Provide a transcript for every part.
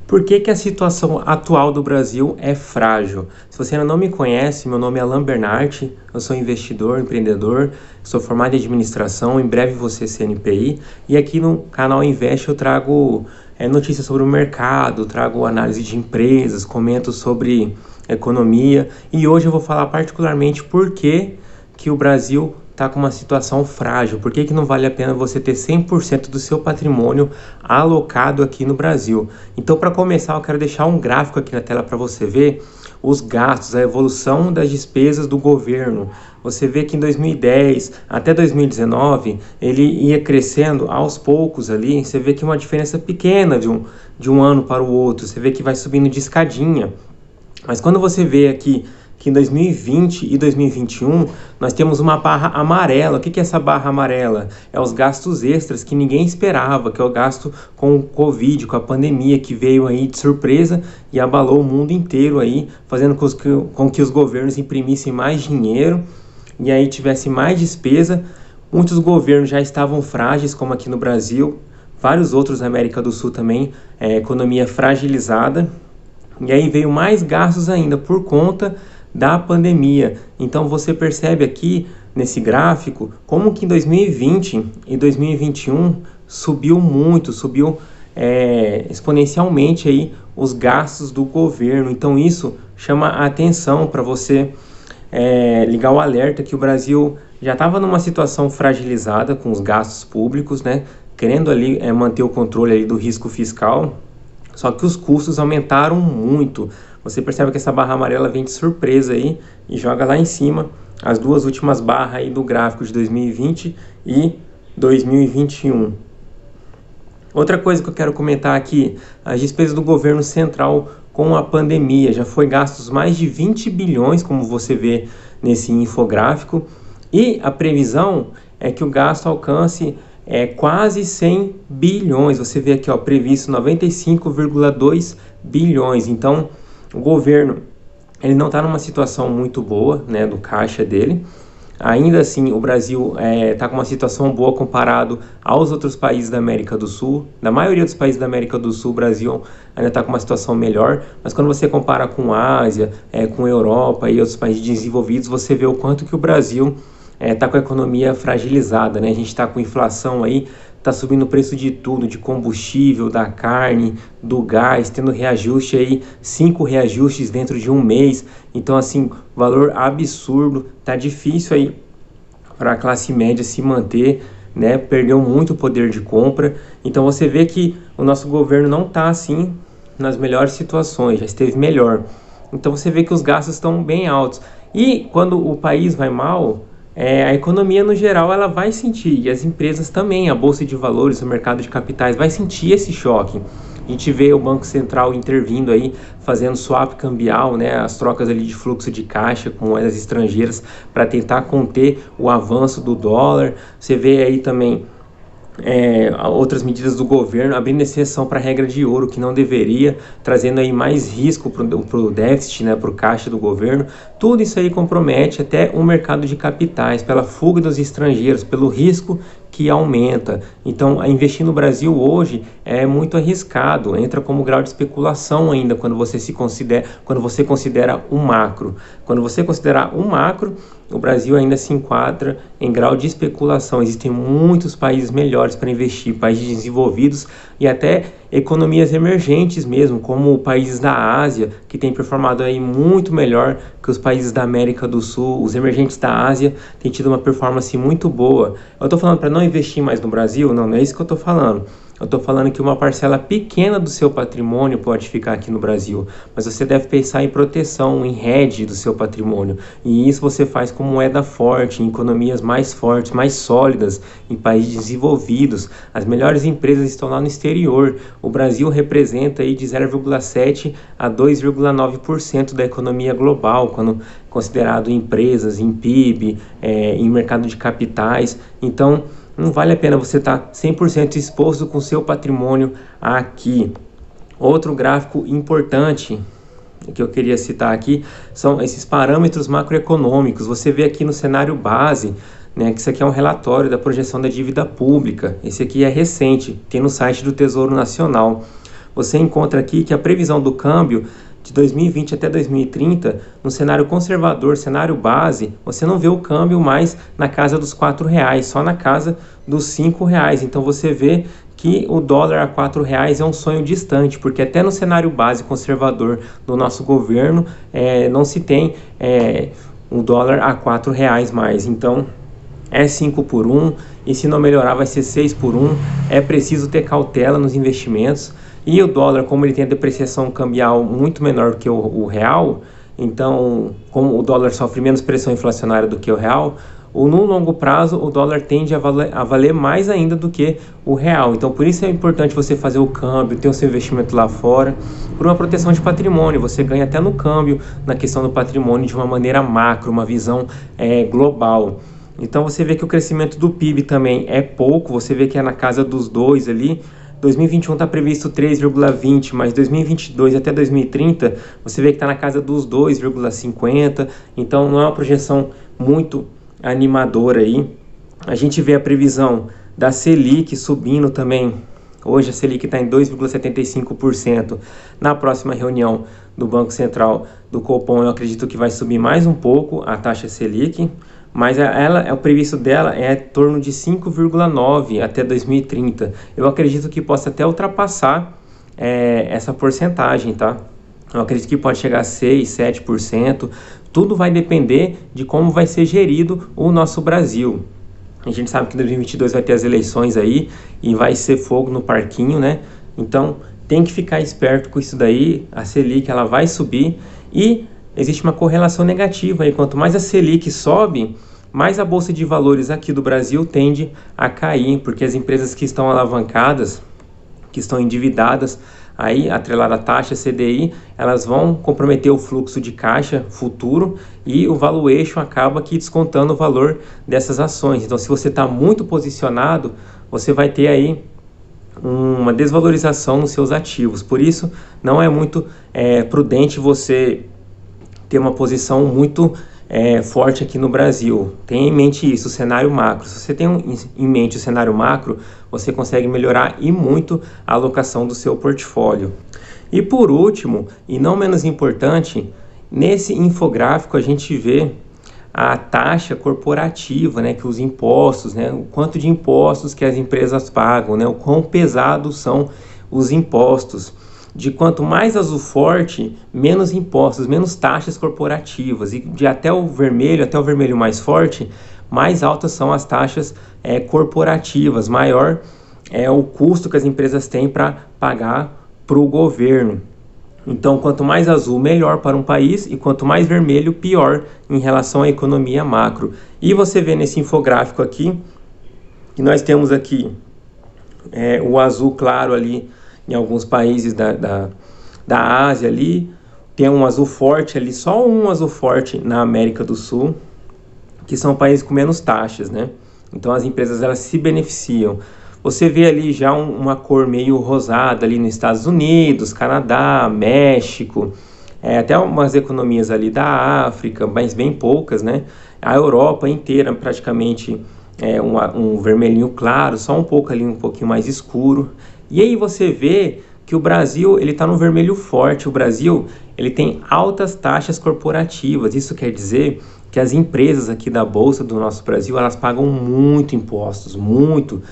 Por que que a situação atual do Brasil é frágil? Se você ainda não me conhece, meu nome é Alan Bernardi, eu sou investidor, empreendedor, sou formado em administração, em breve vou ser CNPI, e aqui no canal Invest eu trago notícias sobre o mercado, trago análise de empresas, comento sobre economia, e hoje eu vou falar particularmente por que o Brasil está com uma situação frágil, por que não vale a pena você ter 100% do seu patrimônio alocado aqui no Brasil. Então, para começar, eu quero deixar um gráfico aqui na tela para você ver os gastos, a evolução das despesas do governo. Você vê que em 2010 até 2019, ele ia crescendo aos poucos ali, você vê que uma diferença pequena de um ano para o outro, você vê que vai subindo de escadinha. Mas quando você vê aqui que em 2020 e 2021 nós temos uma barra amarela. O que é essa barra amarela? É os gastos extras que ninguém esperava, que é o gasto com o Covid, com a pandemia que veio aí de surpresa e abalou o mundo inteiro aí, fazendo com que os governos imprimissem mais dinheiro e aí tivesse mais despesa. Muitos governos já estavam frágeis, como aqui no Brasil, vários outros na América do Sul também, economia fragilizada. E aí veio mais gastos ainda por conta da pandemia. Então você percebe aqui nesse gráfico como que em 2020 e 2021 subiu muito, subiu exponencialmente aí os gastos do governo. Então isso chama a atenção para você ligar o alerta que o Brasil já estava numa situação fragilizada com os gastos públicos, né? Querendo ali manter o controle ali do risco fiscal. Só que os custos aumentaram muito. Você percebe que essa barra amarela vem de surpresa aí e joga lá em cima as duas últimas barras aí do gráfico de 2020 e 2021. Outra coisa que eu quero comentar aqui, as despesas do governo central com a pandemia. Já foi gastos mais de 20 bilhões, como você vê nesse infográfico. E a previsão é que o gasto alcance quase 100 bilhões. Você vê aqui, ó, previsto 95,2 bilhões. Então, o governo ele não está numa situação muito boa, né, do caixa dele. Ainda assim, o Brasil está com uma situação boa comparado aos outros países da América do Sul. Na maioria dos países da América do Sul, o Brasil ainda está com uma situação melhor. Mas quando você compara com a Ásia, com a Europa e outros países desenvolvidos, você vê o quanto que o Brasil está com a economia fragilizada, né? A gente está com inflação aí, está subindo o preço de tudo, de combustível, da carne, do gás, tendo reajuste aí, 5 reajustes dentro de um mês. Então, assim, valor absurdo, tá difícil aí para a classe média se manter, né? Perdeu muito poder de compra. Então, você vê que o nosso governo não está assim nas melhores situações, já esteve melhor. Então, você vê que os gastos estão bem altos. E quando o país vai mal, a economia no geral ela vai sentir, e as empresas também, a bolsa de valores, o mercado de capitais vai sentir esse choque. A gente vê o Banco Central intervindo aí, fazendo swap cambial, né, as trocas ali de fluxo de caixa com moedas estrangeiras para tentar conter o avanço do dólar. Você vê aí também outras medidas do governo abrindo exceção para a regra de ouro, que não deveria, trazendo aí mais risco para o déficit, né, para o caixa do governo. Tudo isso aí compromete até o mercado de capitais, pela fuga dos estrangeiros, pelo risco que aumenta. Então, investir no Brasil hoje é muito arriscado, entra como grau de especulação ainda quando você considera o macro. Quando você considerar o macro, o Brasil ainda se enquadra em grau de especulação. Existem muitos países melhores para investir, países desenvolvidos e até economias emergentes mesmo, como países da Ásia, que têm performado aí muito melhor que os países da América do Sul. Os emergentes da Ásia têm tido uma performance muito boa. Eu estou falando para não investir mais no Brasil? Não, não é isso que eu estou falando. Eu estou falando que uma parcela pequena do seu patrimônio pode ficar aqui no Brasil, mas você deve pensar em proteção, em hedge do seu patrimônio. E isso você faz com moeda forte, em economias mais fortes, mais sólidas, em países desenvolvidos. As melhores empresas estão lá no exterior. O Brasil representa aí de 0,7 a 2,9% da economia global, quando considerado em empresas, em PIB, em mercado de capitais. Então, não vale a pena você estar 100% exposto com seu patrimônio aqui. Outro gráfico importante que eu queria citar aqui são esses parâmetros macroeconômicos. Você vê aqui no cenário base, né, que isso aqui é um relatório da projeção da dívida pública. Esse aqui é recente, tem no site do Tesouro Nacional. você encontra aqui que a previsão do câmbio de 2020 até 2030, no cenário conservador, cenário base, você não vê o câmbio mais na casa dos R$4, só na casa dos R$5. Então você vê que o dólar a R$4 é um sonho distante, porque até no cenário base conservador do nosso governo não se tem o dólar a R$4 mais. Então é 5 por 1, e se não melhorar vai ser 6 por 1. É preciso ter cautela nos investimentos. E o dólar, como ele tem a depreciação cambial muito menor do que o real, então, como o dólar sofre menos pressão inflacionária do que o real, no longo prazo o dólar tende a valer mais ainda do que o real. Então, por isso é importante você fazer o câmbio, ter o seu investimento lá fora, por uma proteção de patrimônio. Você ganha até no câmbio, na questão do patrimônio, de uma maneira macro, uma visão global. Então, você vê que o crescimento do PIB também é pouco, você vê que é na casa dos 2 ali. 2021 está previsto 3,20, mas 2022 até 2030 você vê que está na casa dos 2,50, então não é uma projeção muito animadora aí. A gente vê a previsão da Selic subindo também. Hoje a Selic está em 2,75%. Na próxima reunião do Banco Central do Copom, eu acredito que vai subir mais um pouco a taxa Selic, mas o previsto dela é em torno de 5,9 até 2030. Eu acredito que possa até ultrapassar essa porcentagem, tá? Eu acredito que pode chegar a 6, 7%. Tudo vai depender de como vai ser gerido o nosso Brasil. A gente sabe que em 2022 vai ter as eleições aí e vai ser fogo no parquinho, né? Então tem que ficar esperto com isso daí. A Selic ela vai subir e existe uma correlação negativa aí. Quanto mais a Selic sobe, mais a Bolsa de Valores aqui do Brasil tende a cair, porque as empresas que estão alavancadas, que estão endividadas, aí atrelada à taxa CDI, elas vão comprometer o fluxo de caixa futuro e o valuation acaba aqui descontando o valor dessas ações. Então, se você está muito posicionado, você vai ter aí uma desvalorização nos seus ativos. Por isso, não é muito prudente você ter uma posição muito forte aqui no Brasil. Tenha em mente isso, o cenário macro. Se você tem em mente o cenário macro, você consegue melhorar e muito a alocação do seu portfólio. E por último, e não menos importante, nesse infográfico a gente vê a taxa corporativa, né, que os impostos, né, o quanto de impostos que as empresas pagam, né, o quão pesados são os impostos. De quanto mais azul forte, menos impostos, menos taxas corporativas. E de até o vermelho mais forte, mais altas são as taxas corporativas, maior é o custo que as empresas têm para pagar para o governo. Então, quanto mais azul, melhor para um país, e quanto mais vermelho, pior em relação à economia macro. E você vê nesse infográfico aqui, que nós temos aqui o azul claro ali, em alguns países da Ásia ali, tem um azul forte ali, só um azul forte na América do Sul, que são países com menos taxas, né? Então as empresas elas se beneficiam. Você vê ali já uma cor meio rosada ali nos Estados Unidos, Canadá, México, até umas economias ali da África, mas bem poucas, né? A Europa inteira praticamente um vermelhinho claro, só um pouco ali, um pouquinho mais escuro. E aí você vê que o Brasil ele está no vermelho forte. O Brasil ele tem altas taxas corporativas. Isso quer dizer que as empresas aqui da Bolsa do nosso Brasil, elas pagam muito impostos, muito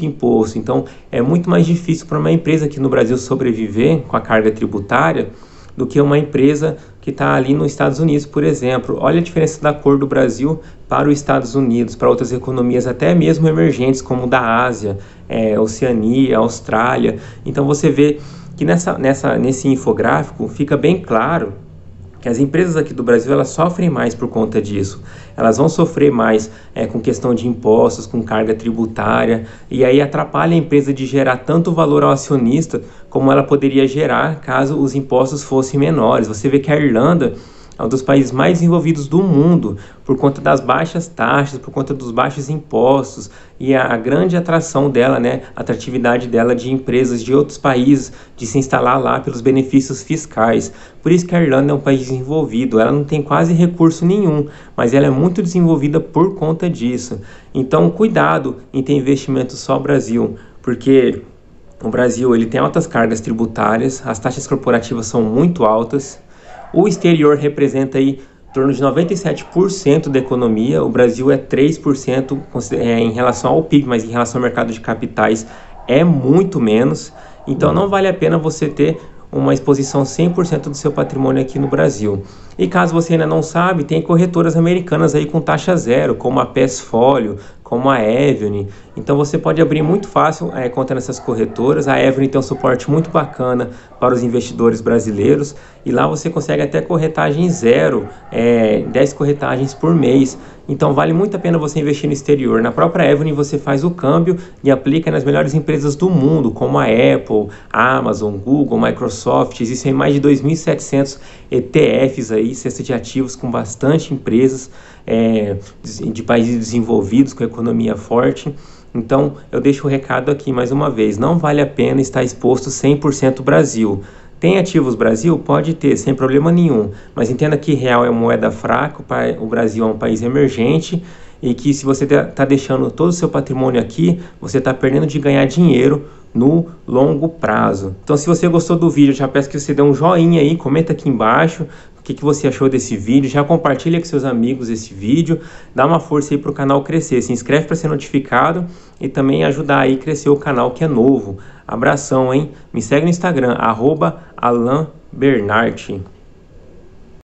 imposto. Então é muito mais difícil para uma empresa aqui no Brasil sobreviver com a carga tributária do que uma empresa que está ali nos Estados Unidos, por exemplo. Olha a diferença da cor do Brasil para os Estados Unidos, para outras economias até mesmo emergentes, como da Ásia, Oceania, Austrália. Então você vê que nesse infográfico fica bem claro que as empresas aqui do Brasil elas sofrem mais por conta disso. Elas vão sofrer mais com questão de impostos, com carga tributária, e aí atrapalha a empresa de gerar tanto valor ao acionista como ela poderia gerar caso os impostos fossem menores. Você vê que a Irlanda é um dos países mais desenvolvidos do mundo por conta das baixas taxas, por conta dos baixos impostos e a grande atração dela, né, a atratividade dela de empresas de outros países de se instalar lá pelos benefícios fiscais. Por isso que a Irlanda é um país desenvolvido, ela não tem quase recurso nenhum, mas ela é muito desenvolvida por conta disso. Então, cuidado em ter investimento só Brasil, porque O Brasil ele tem altas cargas tributárias, as taxas corporativas são muito altas, o exterior representa aí em torno de 97% da economia, o Brasil é 3% em relação ao PIB, mas em relação ao mercado de capitais é muito menos, então não vale a pena você ter uma exposição 100% do seu patrimônio aqui no Brasil. E caso você ainda não sabe, tem corretoras americanas aí com taxa zero, como a Passfolio, como a Avenue. Então você pode abrir muito fácil conta nessas corretoras. A Avenue tem um suporte muito bacana para os investidores brasileiros e lá você consegue até corretagem zero, 10 corretagens por mês. Então vale muito a pena você investir no exterior. Na própria Avenue você faz o câmbio e aplica nas melhores empresas do mundo, como a Apple, Amazon, Google, Microsoft. Existem mais de 2.700 ETFs aí, cesta de ativos com bastante empresas de países desenvolvidos, com economia forte. Então eu deixo o recado aqui mais uma vez, não vale a pena estar exposto 100% Brasil. Tem ativos Brasil? Pode ter, sem problema nenhum, mas entenda que real é moeda fraca, o Brasil é um país emergente e que se você está deixando todo o seu patrimônio aqui, você está perdendo de ganhar dinheiro no longo prazo. Então se você gostou do vídeo, já peço que você dê um joinha aí, comenta aqui embaixo o que você achou desse vídeo, já compartilha com seus amigos esse vídeo, dá uma força aí para o canal crescer, se inscreve para ser notificado e também ajudar aí a crescer o canal que é novo. Abração, hein? Me segue no Instagram, @AlanBernardt.